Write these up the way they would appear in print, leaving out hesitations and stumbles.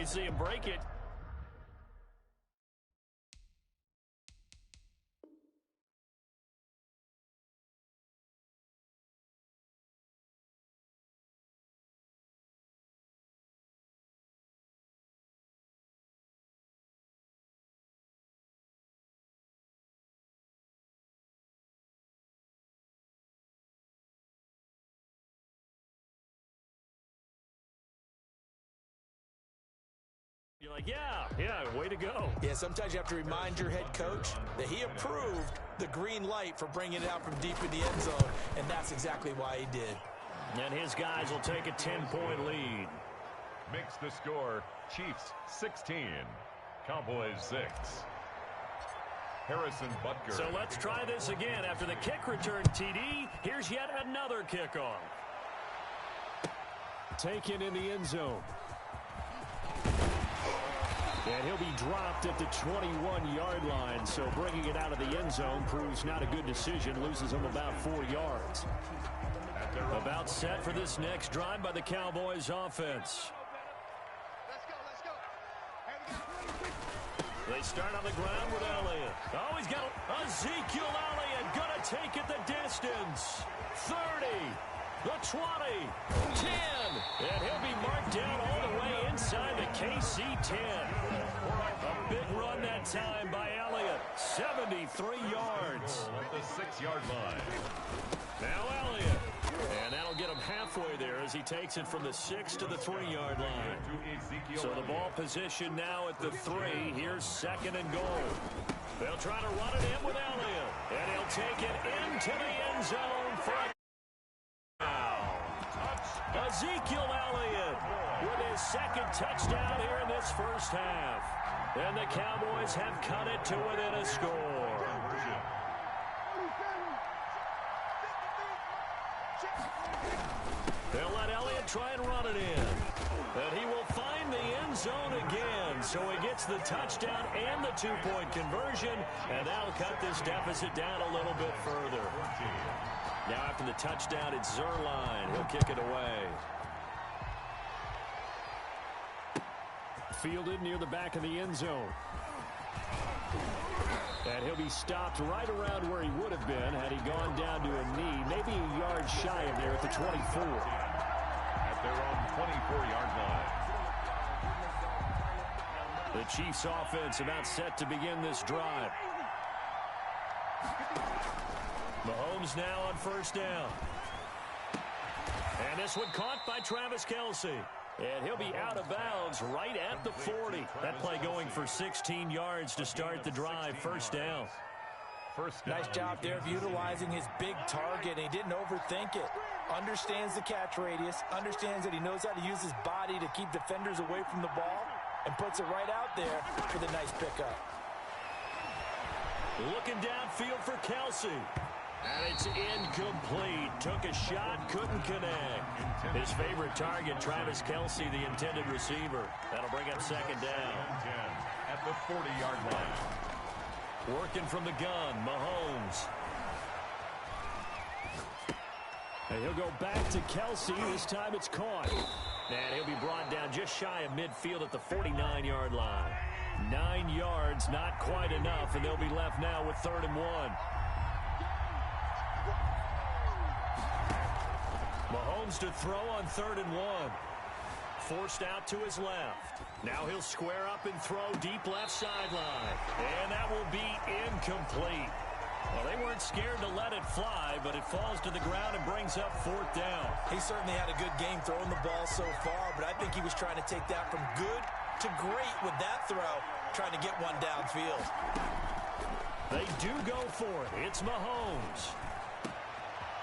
you see him break it. You're like, yeah, way to go. Yeah, sometimes you have to remind your head coach that he approved the green light for bringing it out from deep in the end zone, and that's exactly why he did. And his guys will take a 10-point lead. Makes the score Chiefs 16, Cowboys 6. Harrison Butker. So let's try this again. After the kick return TD, here's yet another kickoff. Taken in the end zone. And he'll be dropped at the 21-yard line, so bringing it out of the end zone proves not a good decision, loses him about 4 yards. About set for this next drive by the Cowboys offense. They start on the ground with Elliott. Oh, he's got Ezekiel Elliott going to take it the distance. 30, the 20, 10, and he'll be marked down all the way inside the KC 10. A big run that time by Elliott. 73 yards. At the 6-yard line. Now Elliott. And that'll get him halfway there as he takes it from the 6 to the 3-yard line. So the ball position now at the 3. Here's 2nd and goal. They'll try to run it in with Elliott. And he'll take it into the end zone for a Ezekiel Elliott with his 2nd touchdown here in this first half. And the Cowboys have cut it to within a score. They'll let Elliott try and run it in. And he will find the end zone again. So he gets the touchdown and the 2-point conversion. And that'll cut this deficit down a little bit further. Now after the touchdown, it's Zuerlein. He'll kick it away. Fielded near the back of the end zone. And he'll be stopped right around where he would have been had he gone down to a knee, maybe a yard shy of there at the 24. At their own 24-yard line. The Chiefs offense about set to begin this drive. Mahomes now on first down. And this one caught by Travis Kelce. And he'll be out of bounds right at the 40. That play going for 16 yards to start the drive. First down. Nice job there of utilizing his big target. He didn't overthink it. Understands the catch radius. Understands that he knows how to use his body to keep defenders away from the ball. And puts it right out there for the nice pickup. Looking downfield for Kelce. And it's incomplete. Took a shot, couldn't connect. His favorite target, Travis Kelce, the intended receiver. That'll bring up 2nd down. At the 40-yard line. Working from the gun, Mahomes. And he'll go back to Kelce. This time it's caught. And he'll be brought down just shy of midfield at the 49-yard line. 9 yards, not quite enough, and they'll be left now with 3rd and 1. Mahomes to throw on 3rd and 1. Forced out to his left. Now he'll square up and throw deep left sideline. And that will be incomplete. Well, they weren't scared to let it fly, but it falls to the ground and brings up 4th down. He certainly had a good game throwing the ball so far, but I think he was trying to take that from good to great with that throw, trying to get one downfield. They do go for it. It's Mahomes.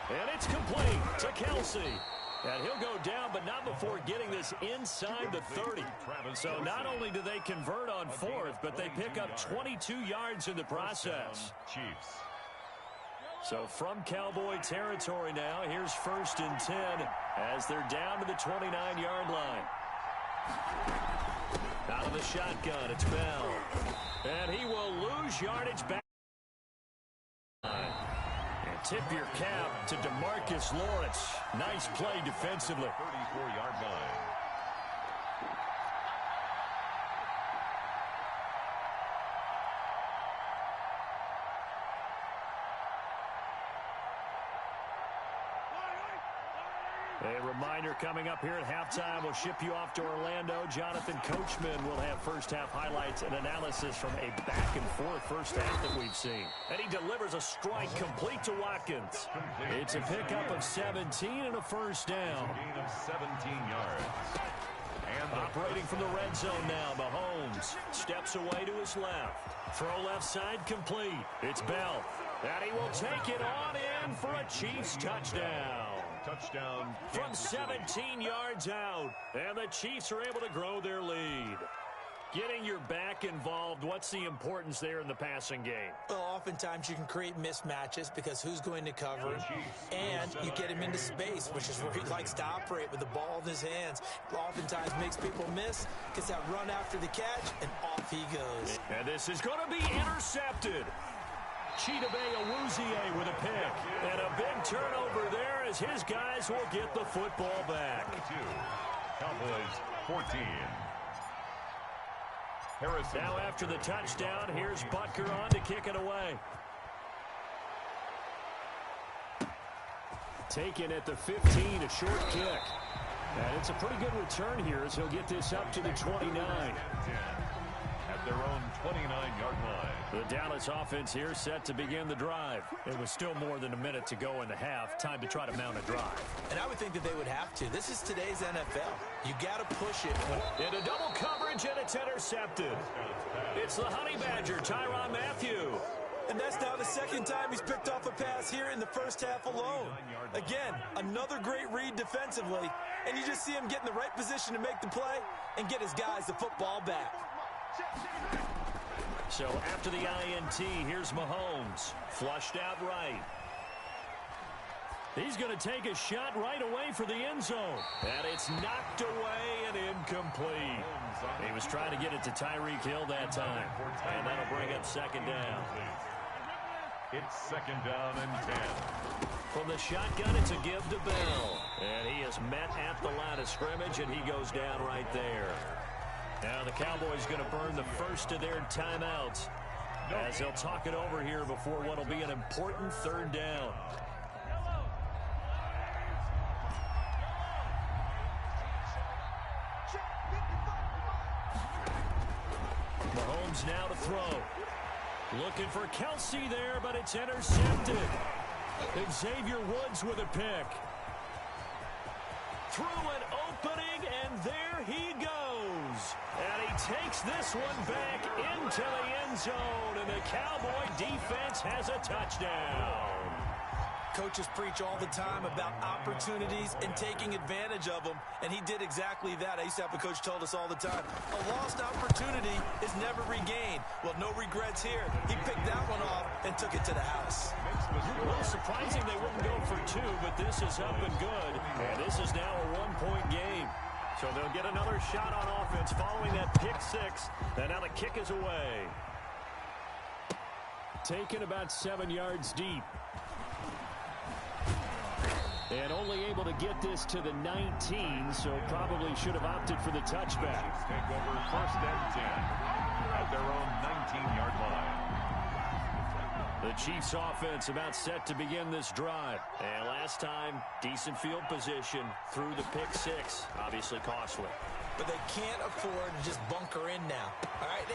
And it's complete to Kelce. And he'll go down, but not before getting this inside the 30. So not only do they convert on 4th, but they pick up 22 yards in the process. Chiefs. So from Cowboy territory now, here's 1st and 10 as they're down to the 29-yard line. Out of the shotgun, it's Bell. And he will lose yardage back. Tip your cap to DeMarcus Lawrence. Nice play defensively. 34-yard line. A reminder coming up here at halftime, we'll ship you off to Orlando. Jonathan Coachman will have first-half highlights and analysis from a back-and-forth first half that we've seen. And he delivers a strike complete to Watkins. It's a pickup of 17 and a first down. Gain of 17 yards. And operating from the red zone now, Mahomes steps away to his left. Throw left side complete. It's Bell. And he will take it on in for a Chiefs touchdown. Touchdown from 17 yards out. And the Chiefs are able to grow their lead. Getting your back involved, what's the importance there in the passing game? Well, oftentimes you can create mismatches because who's going to cover, and you get him into space, which is where he likes to operate with the ball in his hands. Oftentimes makes people miss, gets that run after the catch, and off he goes. And this is going to be intercepted. Chidobe Awuzie with a pick. And a big turnover there as his guys will get the football back. 22. Cowboys 14. Harrison. Now after the touchdown, here's Butker on to kick it away. Taken at the 15, a short kick. And it's a pretty good return here as he'll get this up to the 29. At their own 29-yard line. The Dallas offense here set to begin the drive. It was still more than a minute to go in the half. Time to try to mount a drive. And I would think that they would have to. This is today's NFL. You got to push it. Into double coverage, and it's intercepted. It's the Honey Badger, Tyrann Mathieu. And that's now the second time he's picked off a pass here in the first half alone. Again, another great read defensively. And you just see him get in the right position to make the play and get his guys the football back. So after the INT, here's Mahomes. Flushed out right. He's going to take a shot right away for the end zone. And it's knocked away and incomplete. He was trying to get it to Tyreek Hill that time. And that'll bring up second down. It's second down and 10. From the shotgun, it's a give to Bell. And he is met at the line of scrimmage, and he goes down right there. Now the Cowboys going to burn the first of their timeouts as they'll talk it over here before what will be an important third down. Mahomes now to throw. Looking for Kelsey there, but it's intercepted. Xavier Woods with a pick. Through an opening, and there he goes. And he takes this one back into the end zone, and the Cowboy defense has a touchdown. Coaches preach all the time about opportunities and taking advantage of them, and he did exactly that. I used to have a coach told us all the time, a lost opportunity is never regained. Well, no regrets here. He picked that one off and took it to the house. Well, surprising they wouldn't go for two, but this is up and good, and this is now a one-point game. So they'll get another shot on offense following that pick six, and now the kick is away. Taken about 7 yards deep. And only able to get this to the 19, so probably should have opted for the touchback. Take over first and 10 at their own 19-yard line. The Chiefs offense about set to begin this drive. And last time, decent field position through the pick six. Obviously costly. But they can't afford to just bunker in now. All right,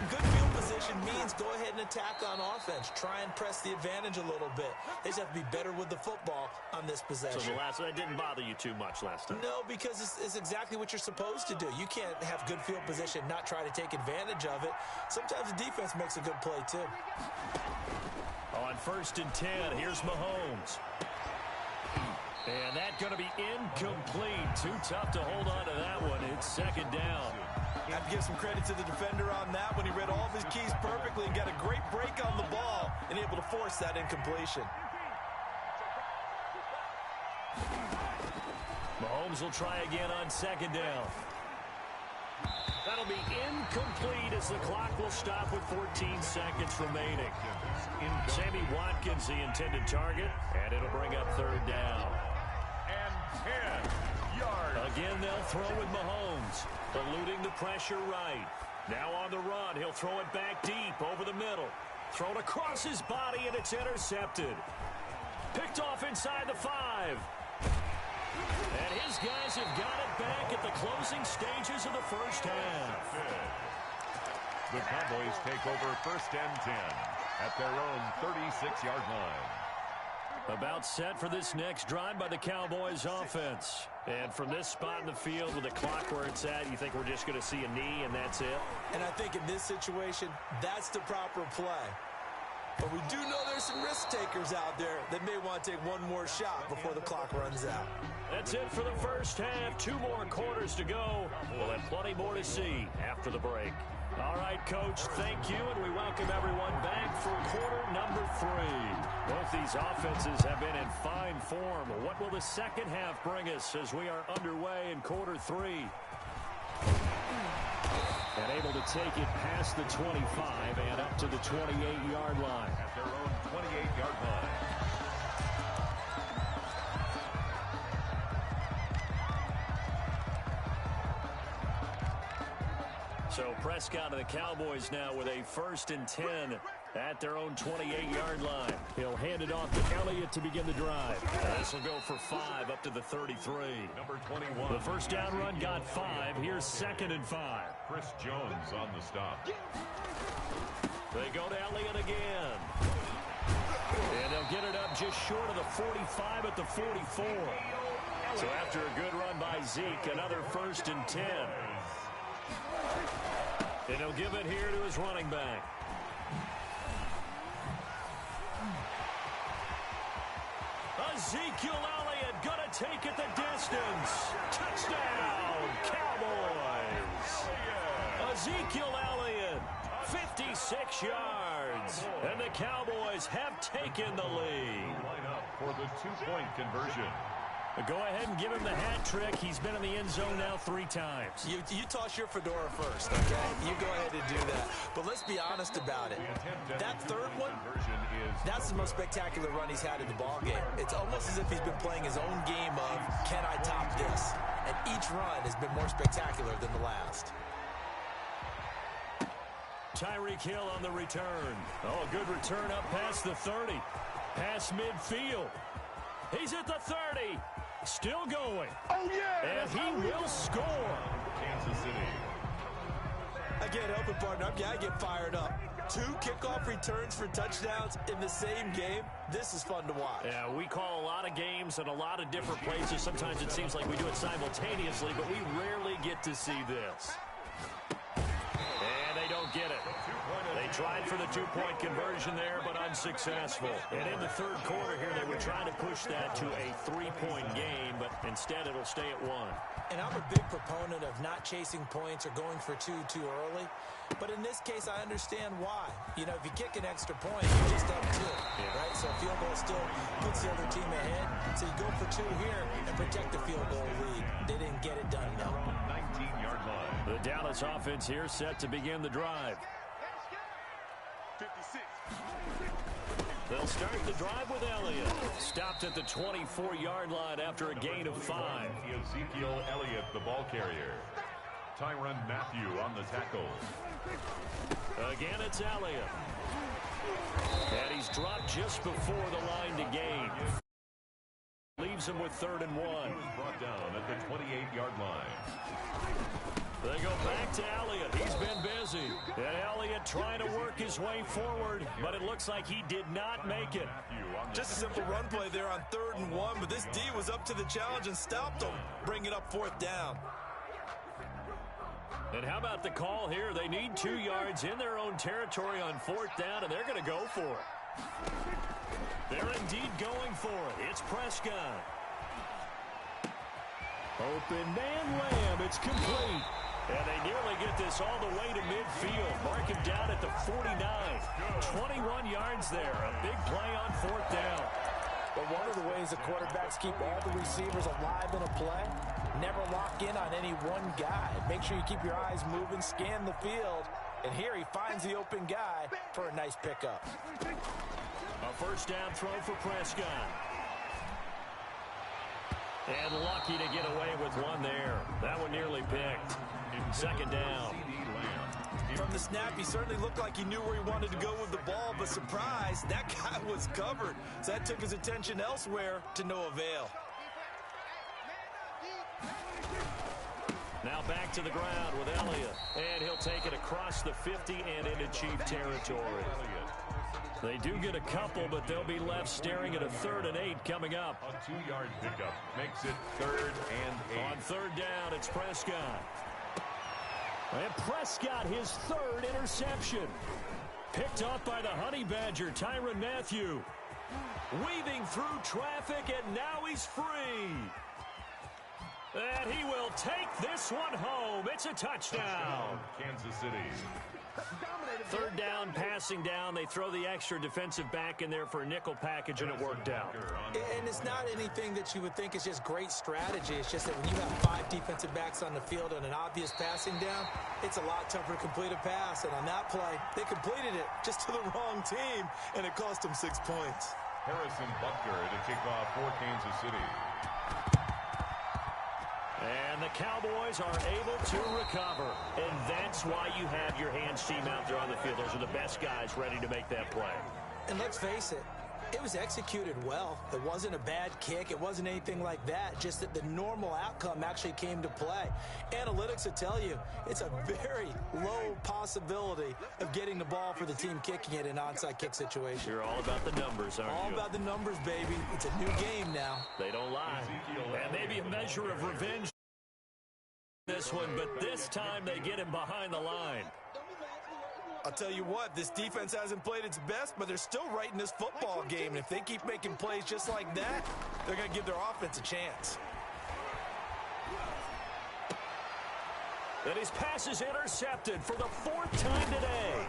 good field position means go ahead and attack on offense. Try and press the advantage a little bit. They just have to be better with the football on this possession. So that didn't bother you too much last time? No, because it's exactly what you're supposed to do. You can't have good field position, not try to take advantage of it. Sometimes the defense makes a good play, too. On first and 10, here's Mahomes. And that's going to be incomplete. Too tough to hold on to that one. It's second down. I have to give some credit to the defender on that when he read all of his keys perfectly and got a great break on the ball and able to force that incompletion. Mahomes will try again on second down. That'll be incomplete as the clock will stop with 14 seconds remaining. Sammy Watkins, the intended target, and it'll bring up third down. And 10 yards. Again, they'll throw with Mahomes, eluding the pressure right. Now on the run, he'll throw it back deep over the middle. Thrown across his body, and it's intercepted. Picked off inside the 5. And his guys have got it back at the closing stages of the first half. The Cowboys take over 1st and 10 at their own 36-yard line. About set for this next drive by the Cowboys offense. And from this spot in the field with the clock where it's at, you think we're just going to see a knee and that's it? And I think in this situation, that's the proper play. But we do know there's some risk takers out there that may want to take one more shot before the clock runs out. That's it for the first half. 2 more quarters to go. We'll have plenty more to see after the break. All right, Coach, thank you, and we welcome everyone back for quarter number 3. Both these offenses have been in fine form. What will the second half bring us as we are underway in quarter 3? And able to take it past the 25 and up to the 28-yard line. At their own 28-yard line. So Prescott and the Cowboys now with a 1st and 10 at their own 28-yard line. He'll hand it off to Elliott to begin the drive. This will go for 5 up to the 33. Number 21. The first down run got 5. Here's 2nd and 5. Chris Jones on the stop. They go to Elliott again. And they'll get it up just short of the 45 at the 44. So after a good run by Zeke, another 1st and 10. And he'll give it here to his running back. Ezekiel Elliott going to take it the distance. Touchdown, Cowboys. Ezekiel Elliott, 56 yards. And the Cowboys have taken the lead. Line up for the 2-point conversion. Go ahead and give him the hat trick. He's been in the end zone now 3 times. You toss your fedora first, okay? You go ahead and do that. But let's be honest about it. That third one, that's the most spectacular run he's had in the ballgame. It's almost as if he's been playing his own game of, can I top this? And each run has been more spectacular than the last. Tyreek Hill on the return. Oh, a good return up past the 30. Past midfield. He's at the 30. Still going. Oh, yeah! And he will score. Kansas City. I can't help it, partner. I get fired up. 2 kickoff returns for touchdowns in the same game. This is fun to watch. Yeah, we call a lot of games in a lot of different places. Sometimes it seems like we do it simultaneously, but we rarely get to see this. And they don't get it. They tried for the 2-point conversion there, but unsuccessful. And in the third quarter here, they were trying to push that to a 3-point game, but instead it'll stay at 1. And I'm a big proponent of not chasing points or going for 2 too early. But in this case, I understand why. You know, if you kick an extra point, you're just up 2, right? So a field goal still puts the other team ahead. So you go for 2 here and protect the field goal lead. They didn't get it done, though. 19-yard line. The Dallas offense here set to begin the drive. 56. They'll start the drive with Elliott. Stopped at the 24-yard line after a gain of 5. Ezekiel Elliott, the ball carrier. Tyrann Mathieu on the tackle. Again, it's Elliott. And he's dropped just before the line to gain. Leaves him with 3rd and 1. He was brought down at the 28-yard line. They go back to Elliott. He's been busy. And Elliott trying to work his way forward, but it looks like he did not make it. Just a simple run play there on 3rd and 1, but this D was up to the challenge and stopped him. Bring it up 4th down. And how about the call here? They need 2 yards in their own territory on 4th down, and they're going to go for it. They're indeed going for it. It's Prescott. Open man Lamb. It's complete. And they nearly get this all the way to midfield. Mark him down at the 49. 21 yards there. A big play on 4th down. But one of the ways the quarterbacks keep all the receivers alive in a play, never lock in on any one guy. Make sure you keep your eyes moving, scan the field. And here he finds the open guy for a nice pickup. A 1st down throw for Prescott. And lucky to get away with one there. That one nearly picked. 2nd down. From the snap, he certainly looked like he knew where he wanted to go with the ball, but surprise, that guy was covered. So that took his attention elsewhere to no avail. Now back to the ground with Elliott. And he'll take it across the 50 and into Chief territory. They do get a couple, but they'll be left staring at a 3rd and 8 coming up. A 2-yard pickup makes it 3rd and 8. On 3rd down, it's Prescott. And Prescott, his 3rd interception. Picked off by the Honey Badger, Tyrann Mathieu. Weaving through traffic, and now he's free. And he will take this one home. It's a touchdown. Kansas City. 3rd down, passing down. They throw the extra defensive back in there for a nickel package, and it worked out. And it's not anything that you would think is just great strategy. It's just that when you have 5 defensive backs on the field on an obvious passing down, it's a lot tougher to complete a pass. And on that play, they completed it just to the wrong team, and it cost them 6 points. Harrison Butker to kick off for Kansas City. And the Cowboys are able to recover. And that's why you have your hands team out there on the field. Those are the best guys ready to make that play. And let's face it, it was executed well. It wasn't a bad kick. It wasn't anything like that. Just that the normal outcome actually came to play. Analytics will tell you it's a very low possibility of getting the ball for the team kicking it in an onside kick situation. You're all about the numbers, aren't you? All about the numbers, baby. It's a new game now. They don't lie. And maybe a measure of revenge this one, but this time they get him behind the line. I'll tell you what, this defense hasn't played its best, but they're still right in this football game. And if they keep making plays just like that, they're going to give their offense a chance. And his pass is intercepted for the 4th time today.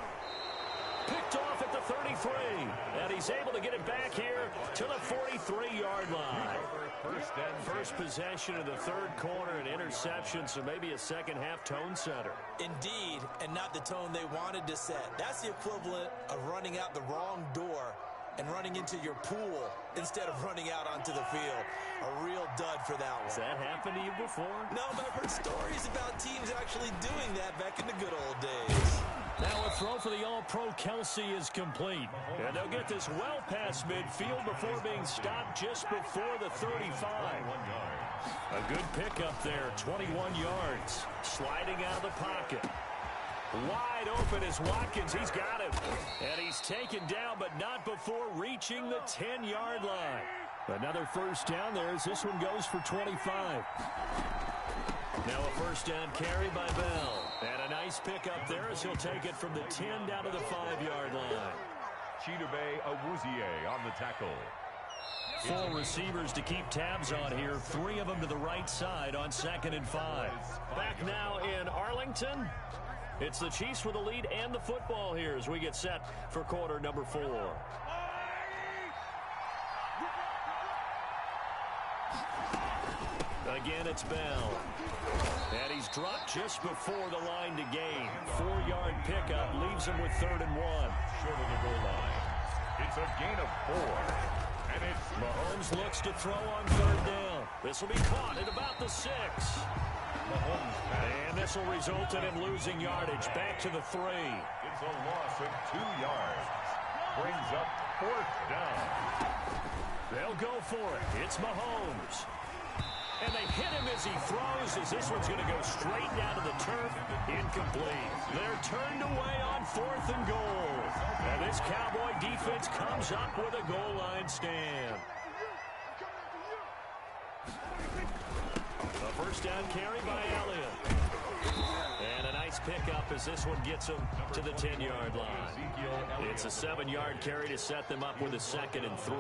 Picked off at the 33. And he's able to get it back here to the 43-yard line. First possession of the 3rd quarter, an interception, so maybe a second-half tone setter. Indeed, and not the tone they wanted to set. That's the equivalent of running out the wrong door and running into your pool instead of running out onto the field. A real dud for that one. Has that happened to you before? No, but I've heard stories about teams actually doing that back in the good old days. Now a throw for the All-Pro Kelsey is complete. And they'll get this well past midfield before being stopped just before the 35. A good pickup there, 21 yards. Sliding out of the pocket. Wide open is Watkins. He's got him. And he's taken down, but not before reaching the 10-yard line. Another first down there as this one goes for 25. Now a first down carry by Bell. And a nice pickup there as he'll take it from the 10 down to the 5-yard line. Chidobe Awuzie on the tackle. 4 receivers to keep tabs on here. 3 of them to the right side on 2nd and 5. Back now in Arlington. It's the Chiefs with the lead and the football here as we get set for quarter number 4. Again, it's Bell. And he's dropped just before the line to gain. 4-yard pickup leaves him with 3rd and 1. Short of the goal line. It's a gain of 4. And it's Mahomes looks to throw on 3rd down. This will be caught at about the 6. Mahomes. And this will result in him losing yardage. Back to the 3. It's a loss of 2 yards. Brings up 4th down. They'll go for it. It's Mahomes. And they hit him as he throws, as this one's going to go straight down to the turf. Incomplete. They're turned away on 4th and goal. And this Cowboy defense comes up with a goal line stand. A first down carry by Elliott. And a nice pickup as this one gets him to the 10-yard line. It's a 7-yard carry to set them up with a 2nd and 3.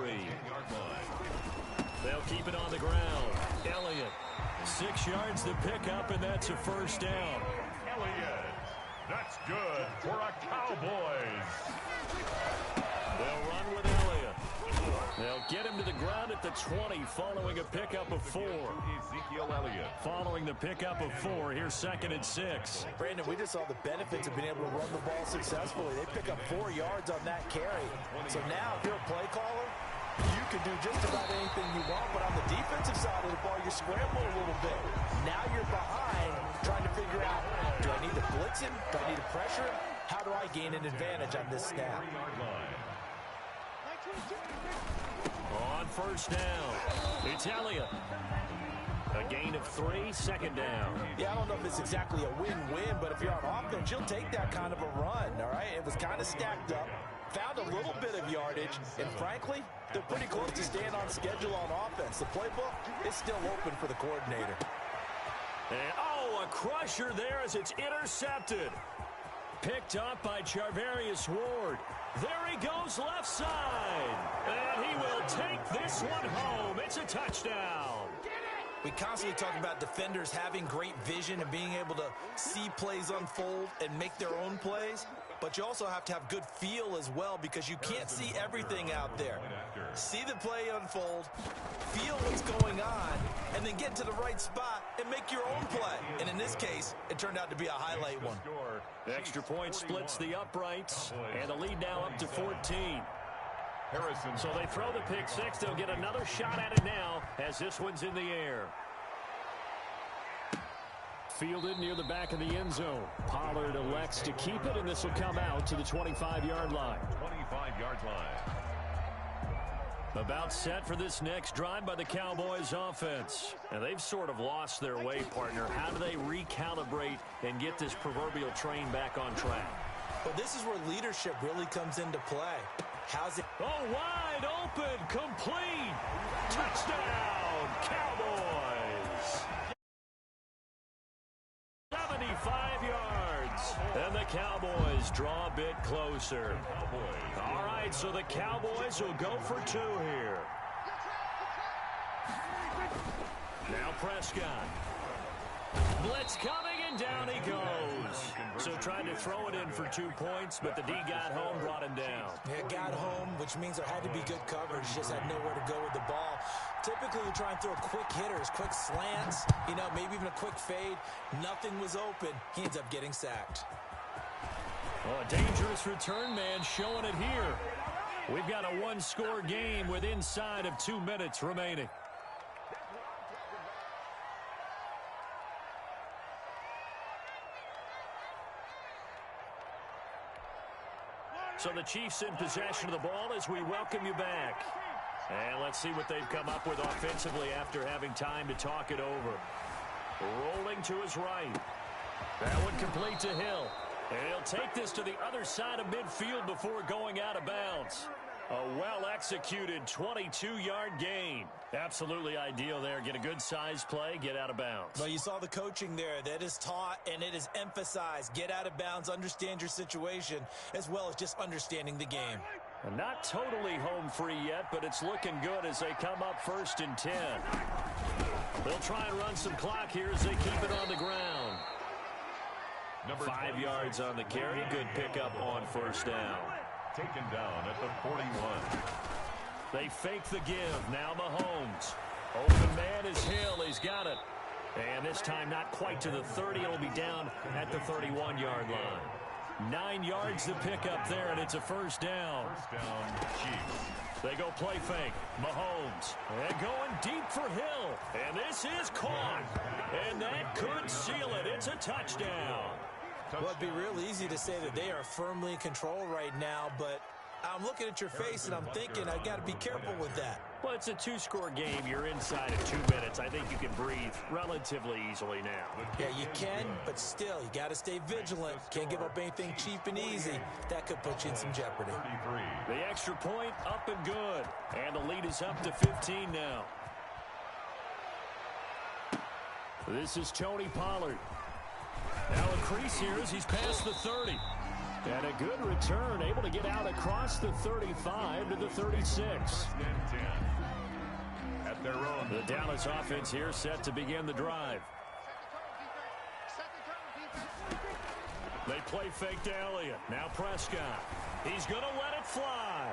They'll keep it on the ground. Elliott, 6 yards to pick up, and that's a first down. Elliott, that's good for a Cowboys. They'll run with Elliott. They'll get him to the ground at the 20 following a pickup of 4. Ezekiel Elliott. Following the pickup of 4, here's 2nd and 6. Brandon, we just saw the benefits of being able to run the ball successfully. They pick up 4 yards on that carry. So now, if you're a play caller, you can do just about anything you want, but on the defensive side of the ball, you're scrambling a little bit. Now you're behind, trying to figure out, do I need to blitz him? Do I need to pressure him? How do I gain an advantage on this snap? On first down, it's Elliott. A gain of 3, second down. Yeah, I don't know if it's exactly a win-win, but if you're on offense, you'll take that kind of a run, all right? It was kind of stacked up, found a little bit of yardage, and frankly, they're pretty close to staying on schedule on offense. The playbook is still open for the coordinator. And, oh, a crusher there as it's intercepted. Picked up by Charvarius Ward. There he goes left side. And he will take this one home. It's a touchdown. We constantly talk about defenders having great vision and being able to see plays unfold and make their own plays. But you also have to have good feel as well because you can't see everything out there. See the play unfold, feel what's going on, and then get to the right spot and make your own play. And in this case, it turned out to be a highlight one. The extra point splits the uprights, and the lead now up to 14. So they throw the pick six. They'll get another shot at it now as this one's in the air. Fielded near the back of the end zone. Pollard elects to keep it, and this will come out to the 25-yard line. 25-yard line. About set for this next drive by the Cowboys offense. And they've sort of lost their way, partner. How do they recalibrate and get this proverbial train back on track? Well, this is where leadership really comes into play. How's it? Oh, wide open, complete. Touchdown, Cowboys. 75 yards. And the Cowboys draw a bit closer. All right, so the Cowboys will go for 2 here. Now Prescott. Blitz coming, and down he goes. So tried to throw it in for 2 points, but the D got home, brought him down. Yeah, got home, which means there had to be good coverage. Just had nowhere to go with the ball. Typically, you try and throw quick hitters, quick slants, maybe even a quick fade. Nothing was open. He ends up getting sacked. Oh, a dangerous return man showing it here. We've got a one-score game with inside of 2 minutes remaining. So the Chiefs in possession of the ball as we welcome you back. And let's see what they've come up with offensively after having time to talk it over. Rolling to his right. That one complete to Hill. And he'll take this to the other side of midfield before going out of bounds. A well-executed 22-yard gain. Absolutely ideal there. Get a good-sized play, get out of bounds. Well, you saw the coaching there. That is taught and it is emphasized. Get out of bounds, understand your situation, as well as just understanding the game. Not totally home free yet, but it's looking good as they come up 1st and 10. They'll try and run some clock here as they keep it on the ground. 5 yards on the carry. Good pickup on 1st down. Taken down at the 41. They fake the give. Now Mahomes. Open man is Hill. He's got it. And this time not quite to the 30. It'll be down at the 31-yard line. 9 yards to pick up there, and it's a 1st down. 1st down, Chiefs. They go play fake. Mahomes. And going deep for Hill. And this is caught. And that could seal it. It's a touchdown. Well, it'd be real easy to say that they are firmly in control right now, but I'm looking at your face and I'm thinking I've got to be careful with that. Well, it's a 2-score game. You're inside of 2 minutes. I think you can breathe relatively easily now. Yeah, you can, but still, you got to stay vigilant. Can't give up anything cheap and easy. That could put you in some jeopardy. 33. The extra point up and good. And the lead is up to 15 now. This is Tony Pollard. Now a crease here as he's past the 30. And a good return, able to get out across the 35 to the 36. 1st and 10. At their own. The Dallas offense here set to begin the drive. They play fake to Elliott. Now Prescott. He's going to let it fly.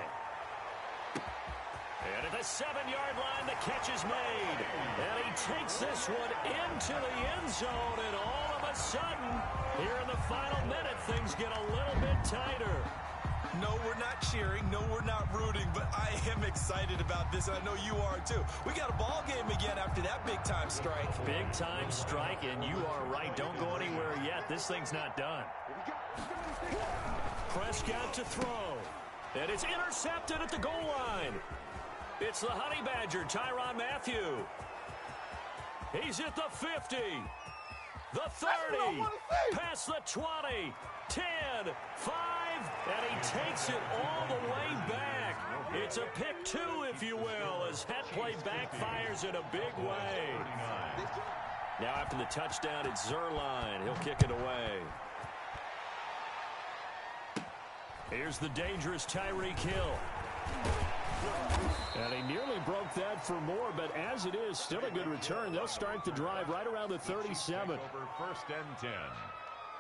And at the 7-yard line, the catch is made. And he takes this one into the end zone. And all of a sudden, here in the final minute, things get a little bit tighter. No, we're not cheering. No, we're not rooting. But I am excited about this, and I know you are too. We got a ball game again after that big-time strike. Big-time strike, and you are right. Don't go anywhere yet. This thing's not done. Prescott to throw. And it's intercepted at the goal line. It's the Honey Badger, Tyrann Mathieu. He's at the 50. The 30. Past the 20. 10. 5. And he takes it all the way back. It's a pick 2, if you will, as that play backfires in a big way. Now after the touchdown, it's Zerline. He'll kick it away. Here's the dangerous Tyreek Hill. And he nearly broke that for more, but as it is, still a good return. They'll start the drive right around the 37. Over first and 10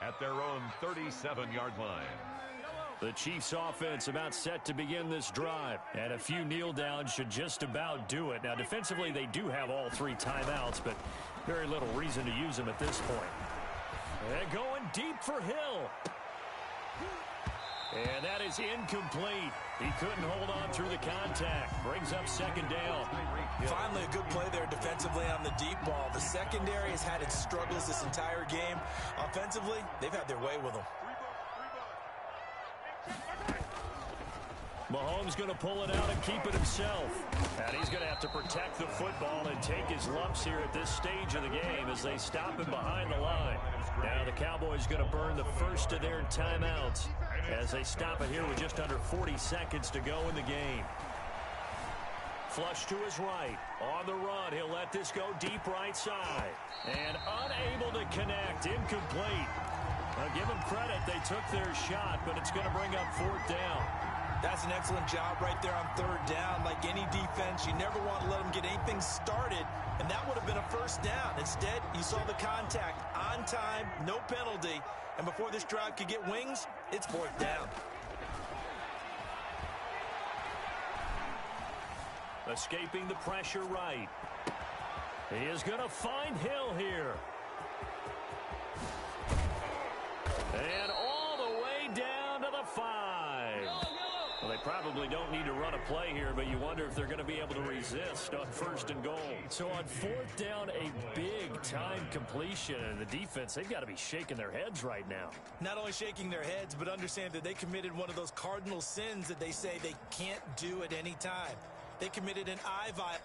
at their own 37-yard line. The Chiefs offense about set to begin this drive. And a few kneel downs should just about do it. Now defensively they do have all 3 timeouts, but very little reason to use them at this point. And going deep for Hill. And that is incomplete. He couldn't hold on through the contact. Brings up second down. Finally a good play there defensively on the deep ball. The secondary has had its struggles this entire game. Offensively, they've had their way with them. Mahomes going to pull it out and keep it himself. And he's going to have to protect the football and take his lumps here at this stage of the game as they stop him behind the line. Now the Cowboys going to burn the first of their timeouts as they stop it here with just under 40 seconds to go in the game. Flush to his right. On the run, he'll let this go deep right side. And unable to connect. Incomplete. Now give them credit. They took their shot, but it's going to bring up 4th down. That's an excellent job right there on 3rd down. Like any defense, you never want to let them get anything started, and that would have been a first down. Instead, you saw the contact on time, no penalty, and before this drive could get wings, it's 4th down. Escaping the pressure right. He is going to find Hill here. And all the way down to the 5. Well, they probably don't need to run a play here, but you wonder if they're going to be able to resist on 1st and goal. So on 4th down, a big-time completion, and the defense, they've got to be shaking their heads right now. Not only shaking their heads, but understand that they committed one of those cardinal sins that they say they can't do at any time. They committed an eye violation.